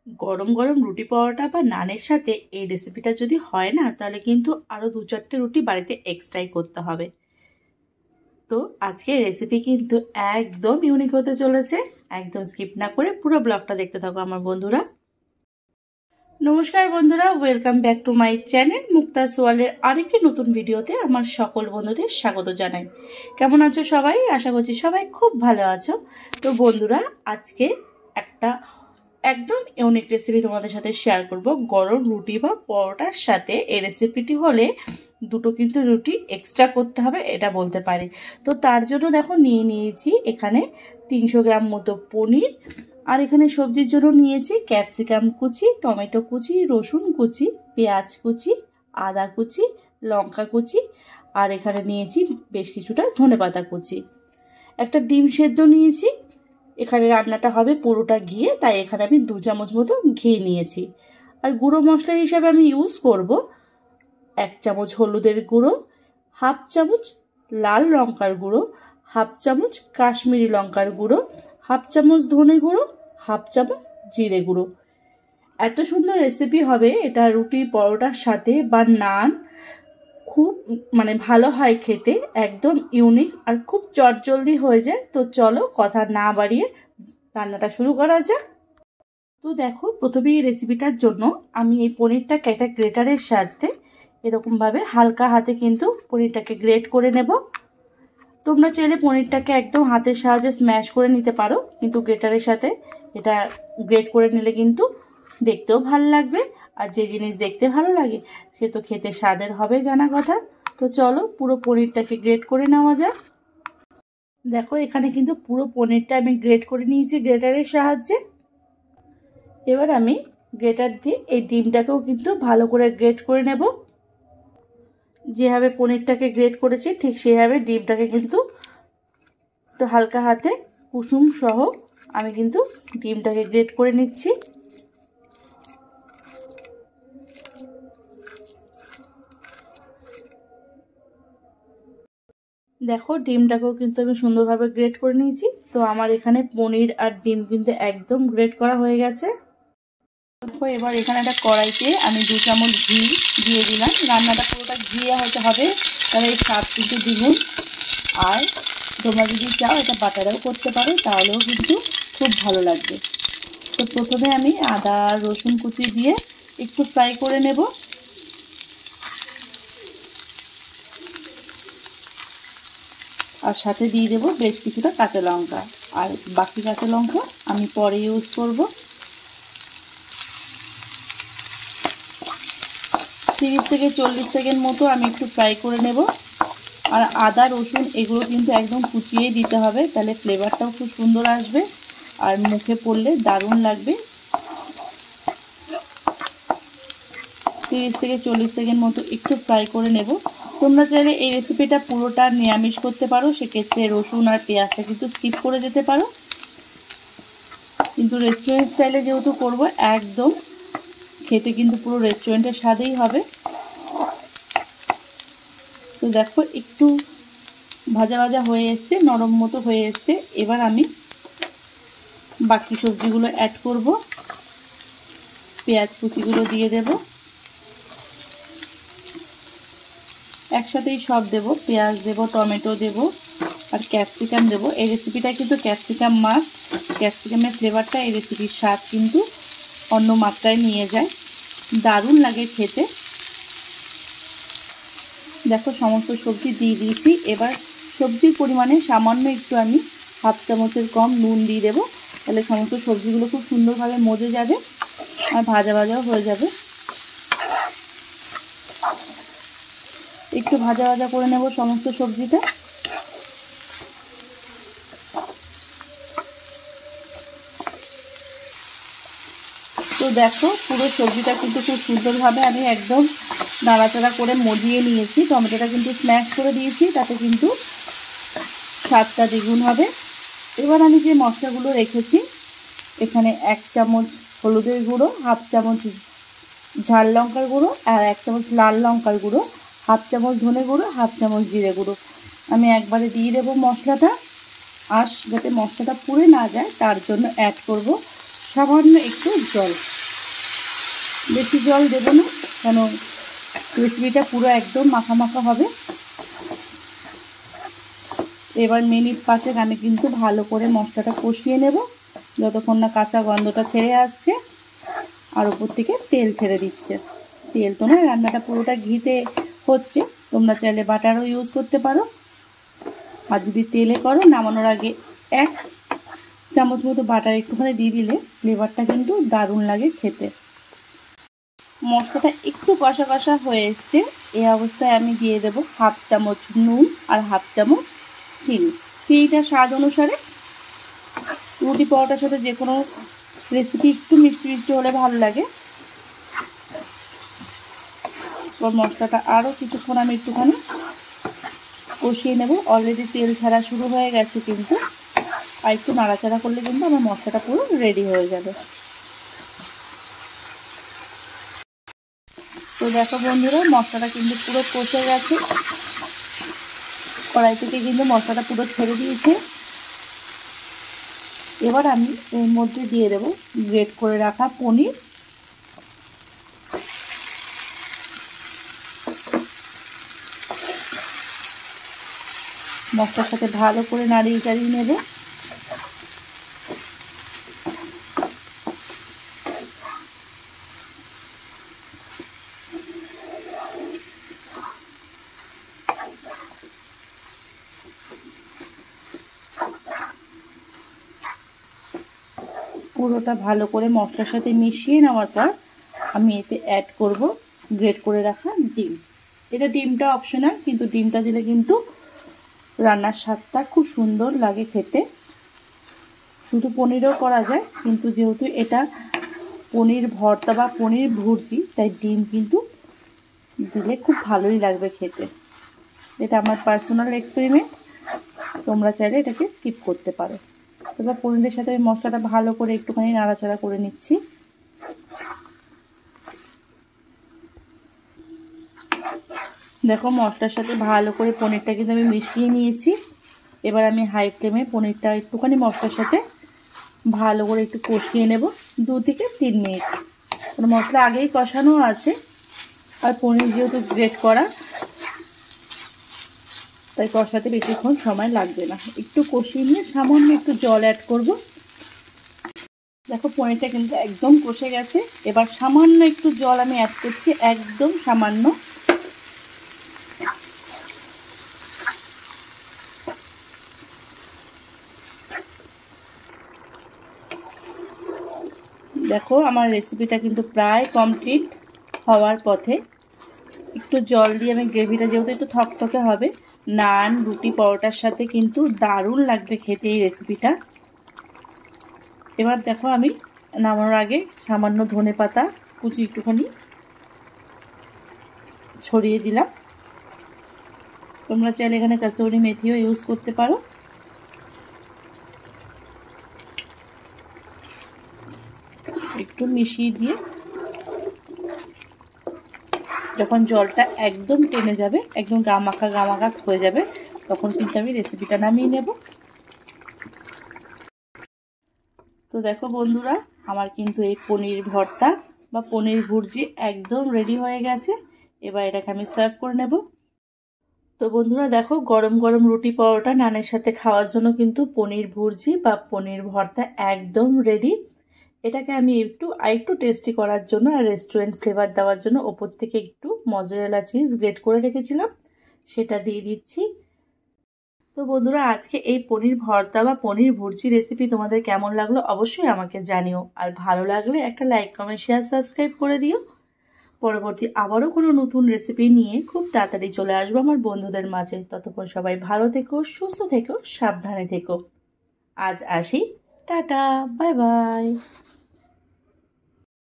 গরম গরম রুটি পরোটা বা নানের সাথে এই রেসিপিটা যদি হয় না, তাহলে কিন্তু আরও 2-4টে রুটি বাড়িতে এক্সট্রাই করতে হবে। তো আজকের রেসিপি কিন্তু একদম ইউনিক হতে চলেছে। একদম স্কিপ না করে পুরো ব্লগটা দেখতে থাকো আমার বন্ধুরা। নমস্কার বন্ধুরা, welcome back to my channel Mukta's ওয়ার্ল্ডের আরেকটি নতুন ভিডিওতে আমার সকল বন্ধুদের স্বাগত জানাই। কেমন আছো সবাই? আশা করছি সবাই খুব ভালো আছো। তো বন্ধুরা, আজকে একটা একদম ইউনিক রেসিপি তোমাদের সাথে শেয়ার করব। গরম রুটি বা পরোটার সাথে এই রেসিপিটি হলে দুটো কিন্তু রুটি এক্সট্রা করতে হবে, এটা বলতে পারি। তো তার জন্য দেখো নিয়েছি এখানে 300 গ্রাম মতো পনির, আর এখানে সবজির জন্য নিয়েছি ক্যাপসিকাম কুচি, টমেটো কুচি, রসুন কুচি, পেঁয়াজ কুচি, আদা কুচি, লঙ্কা কুচি, আর এখানে নিয়েছি বেশ কিছুটা ধনেপাতা কুচি। একটা ডিম সেদ্ধ নিয়েছি। এখানে রান্নাটা হবে পুরোটা ঘিয়ে, তাই এখানে আমি 2 চামচ মতো ঘি নিয়েছি। আর গুঁড়ো মশলা হিসাবে আমি ইউজ করব 1 চামচ হলুদের গুঁড়ো, 1/2 চামচ লাল লঙ্কার গুঁড়ো, 1/2 চামচ কাশ্মীরি লঙ্কার গুঁড়ো, 1/2 চামচ ধনে গুঁড়ো, 1/2 চামচ জিরে গুঁড়ো। এত সুন্দর রেসিপি হবে এটা রুটি পরোটার সাথে বা নান, খুব ভালো হয় খেতে, একদম ইউনিক আর খুব চটজলদি হয়ে যায়। তো চলো কথা না বাড়িয়ে রান্নাটা শুরু করা যাক। তো দেখো, প্রথমে এই রেসিপিটার জন্য আমি এই পনিরটাকে একটা গ্রেটারের সাথে এরকমভাবে হালকা হাতে কিন্তু পনিরটাকে গ্রেট করে নেব। তোমরা চাইলে পনিরটাকে একদম হাতের সাহায্যে স্ম্যাশ করে নিতে পারো, কিন্তু গ্রেটারের সাথে এটা গ্রেট করে নিলে কিন্তু দেখতেও ভালো লাগবে। আর যে জিনিস দেখতে ভালো লাগে সে তো খেতে স্বাদের হবে জানা কথা। তো চলো পুরো পনিরটাকে গ্রেট করে নেওয়া যাক। দেখো, এখানে কিন্তু পুরো পনিরটা আমি গ্রেট করে নিয়েছি গ্রেটারের সাহায্যে। এবার আমি গ্রেটার দিয়ে এই ডিমটাকেও কিন্তু ভালো করে গ্রেট করে নেব। যেভাবে পনিরটাকে গ্রেট করেছি ঠিক সেভাবে ডিমটাকে কিন্তু একটু হালকা হাতে কুসুম সহ আমি কিন্তু ডিমটাকে গ্রেট করে নিচ্ছি। দেখো, ডিমটাকেও কিন্তু আমি সুন্দরভাবে গ্রেট করে নিয়েছি। তো আমার এখানে পনির আর ডিম কিন্তু একদম গ্রেট করা হয়ে গেছে। দেখো, এবার এখানে একটা কড়াইতে আমি 2 চামচ ঘি দিয়ে দিলাম। রান্নাটা পুরোটা ঘিয়ে হয়তো হবে, তাহলে এই স্বাদ কিন্তু দ্বিগুণ। আর তোমরা যদি চাও এটা বাটারেও করতে পারো, তাহলেও কিন্তু খুব ভালো লাগবে। তো প্রথমে আমি আদা রসুন কুচি দিয়ে একটু ফ্রাই করে নেব। আর সাথে দিয়ে দেবো বেশ কিছুটা কাঁচা লঙ্কা, আর বাকি কাঁচা লঙ্কা আমি পরে ইউজ করব। 30 থেকে 40 সেকেন্ড মতো আমি একটু ফ্রাই করে নেব। আর আদা রসুন এগুলো কিন্তু একদম কুচিয়ে দিতে হবে, তাহলে ফ্লেভারটাও খুব সুন্দর আসবে আর মুখে পড়লে দারুণ লাগবে। 30 থেকে 40 সেকেন্ড মতো একটু ফ্রাই করে নেব। তোমরা চাইলে এই রেসিপিটা পুরোটা নিরামিষ করতে পারো, সেক্ষেত্রে রসুন আর পেঁয়াজটা কিন্তু স্কিপ করে যেতে পারো। কিন্তু রেস্টুরেন্ট স্টাইলে যেহেতু করব, একদম খেতে কিন্তু পুরো রেস্টুরেন্টের স্বাদেই হবে। তো দেখো, একটু ভাজা ভাজা হয়ে এসছে, নরম মতো হয়ে এসছে। এবার আমি বাকি সবজিগুলো অ্যাড করব। পেঁয়াজ কুচিগুলো দিয়ে দেব, একসাথেই সব দেব। পেঁয়াজ দেব, টমেটো দেব, আর ক্যাপসিকাম দেব। এই রেসিপিটা কিন্তু ক্যাপসিকাম মাস্ট। ক্যাপসিকামের ফ্লেভারটা এই রেসিপির স্বাদ কিন্তু অন্য মাত্রায় নিয়ে যায়, দারুণ লাগে খেতে। দেখো, সমস্ত সবজি দিয়ে দিয়েছি। এবার সবজির পরিমাণে সামান্য একটু আমি 1/2 চামচের কম নুন দিয়ে দেবো, তাহলে সমস্ত সবজিগুলো খুব সুন্দরভাবে মজে যাবে আর ভাজা ভাজাও হয়ে যাবে। একটু ভাজা ভাজা করে নেব সমস্ত সবজিটা। তো দেখো, পুরো সবজিটা কিন্তু খুব সুন্দরভাবে আমি একদম নাড়াচাড়া করে মজিয়ে নিয়েছি। টমেটোটা কিন্তু স্ম্যাশ করে দিয়েছি, তাতে কিন্তু স্বাদটা দ্বিগুণ হবে। এবার আমি যে মশলাগুলো রেখেছি, এখানে 1 চামচ হলুদের গুঁড়ো, 1/2 চামচ ঝাল লঙ্কার গুঁড়ো, আর 1 চামচ লাল লঙ্কার গুঁড়ো, 1/2 চামচ ধনে গুঁড়ো, 1/2 চামচ জিরে গুঁড়ো আমি একবারে দিয়ে দেবো মশলাটা। আর যাতে মশলাটা পুড়ে না যায় তার জন্য অ্যাড করব সামান্য একটু জল। বেশি জল দেবো না, কেন রেসিপিটা পুরো একদম মাখা মাখা হবে। এবার মিনিট 5 আমি কিন্তু ভালো করে মশলাটা কষিয়ে নেব যতক্ষণ না কাঁচা গন্ধটা ছেড়ে আসছে আর উপর থেকে তেল ছেড়ে দিচ্ছে। তেল তো না, রান্নাটা পুরোটা ঘিতে হচ্ছে, তোমরা চাইলে বাটারও ইউজ করতে পারো। আর যদি তেলে করো, নামানোর আগে 1 চামচ মতো বাটার একটুখানি দিয়ে দিলে ফ্লেভারটা কিন্তু দারুণ লাগে খেতে। মশলাটা একটু কষা কষা হয়ে এসছে, এই অবস্থায় আমি দিয়ে দেবো 1/2 চামচ নুন আর 1/2 চামচ চিনি। চিনিটা স্বাদ অনুসারে। রুটি পরোটার সাথে যে কোনো রেসিপি একটু মিষ্টি মিষ্টি হলে ভালো লাগে। মশলাটা আরও কিছুক্ষণ আমি একটুখানি কষিয়ে নেব। অলরেডি তেল ছাড়া শুরু হয়ে গেছে, কিন্তু আর একটু নাড়াচাড়া করলে কিন্তু আমার মশলাটা পুরো রেডি হয়ে যাবে। তো দেখো বন্ধুরা, মশলাটা কিন্তু পুরো কষে গেছে, কড়াই থেকে কিন্তু মশলাটা পুরো ছেড়ে দিয়েছে। এবার আমি এর মধ্যে দিয়ে দেবো গ্রেট করে রাখা পনির। মশলার সাথে ভালো করে নাড়িয়ে চাড়িয়ে নেব। পুরোটা ভালো করে মশলার সাথে মিশিয়ে নেওয়ার পর আমি এতে অ্যাড করব গ্রেট করে রাখা ডিম। এটা ডিমটা অপশনাল, কিন্তু ডিমটা দিলে কিন্তু রান্নার স্বাদটা খুব সুন্দর লাগে খেতে। শুধু পনিরও করা যায়, কিন্তু যেহেতু এটা পনির ভর্তা বা পনির ভুর্জি, তাই ডিম কিন্তু দিলে খুব ভালোই লাগবে খেতে। এটা আমার পার্সোনাল এক্সপেরিমেন্ট, তোমরা চাইলে এটাকে স্কিপ করতে পারো। এবার পনিরের সাথে আমি মশলাটা ভালো করে একটুখানি নাড়াচাড়া করে নিচ্ছি। দেখো মশলার সাথে ভালো করে পনিরটা কিন্তু আমি মিশিয়ে নিয়েছি। এবার আমি হাই ফ্লেমে পনিরটা একটুখানি মশলার সাথে ভালো করে একটু কষিয়ে নেব 2 থেকে 3 মিনিট। মশলা আগেই কষানো আছে, আর পনির যেহেতু গ্রেট করা, তাই কষাতে বেশিক্ষণ সময় লাগবে না। একটু কষিয়ে নিয়ে সামান্য একটু জল অ্যাড করব। দেখো পনিরটা কিন্তু একদম কষে গেছে। এবার সামান্য একটু জল আমি অ্যাড করছি, একদম সামান্য। দেখো আমার রেসিপিটা কিন্তু প্রায় কমপ্লিট হওয়ার পথে। একটু জল দিয়ে আমি গ্রেভিটা, যেহেতু একটু থকথকে হবে, নান রুটি পরোটার সাথে কিন্তু দারুণ লাগবে খেতে এই রেসিপিটা। এবার দেখো আমি নামানোর আগে সামান্য ধনেপাতা কুচি একটুখানি ছড়িয়ে দিলাম। তোমরা চাইলে এখানে কাসুরি মেথিও ইউজ করতে পারো। একটু মিশিয়ে দিয়ে যখন জলটা একদম টেনে যাবে, একদম গামাখা গামাখা হয়ে যাবে, তখন কিন্তু আমি রেসিপিটা নামিয়ে নেব। তো দেখো বন্ধুরা, আমার কিন্তু এই পনির ভর্তা বা পনির ভুর্জি একদম রেডি হয়ে গেছে। এবার এটাকে আমি সার্ভ করে নেব। তো বন্ধুরা দেখো, গরম গরম রুটি পরোটা নানের সাথে খাওয়ার জন্য কিন্তু পনির ভুর্জি বা পনির ভর্তা একদম রেডি। এটাকে আমি একটু টেস্টি করার জন্য আর রেস্টুরেন্ট ফ্লেভার দেওয়ার জন্য ওপর থেকে একটু মজারেলা চিজ গ্রেট করে রেখেছিলাম, সেটা দিয়ে দিচ্ছি। তো বন্ধুরা, আজকে এই পনির ভর্তা বা পনির ভুর্জি রেসিপি তোমাদের কেমন লাগলো অবশ্যই আমাকে জানিও। আর ভালো লাগলে একটা লাইক কমেন্ট শেয়ার সাবস্ক্রাইব করে দিও। পরবর্তী আবারও কোনো নতুন রেসিপি নিয়ে খুব তাড়াতাড়ি চলে আসবো আমার বন্ধুদের মাঝে। ততক্ষণ সবাই ভালো থেকো, সুস্থ থেকো, সাবধানে থেকো। আজ আসি, টাটা, বাই বাই।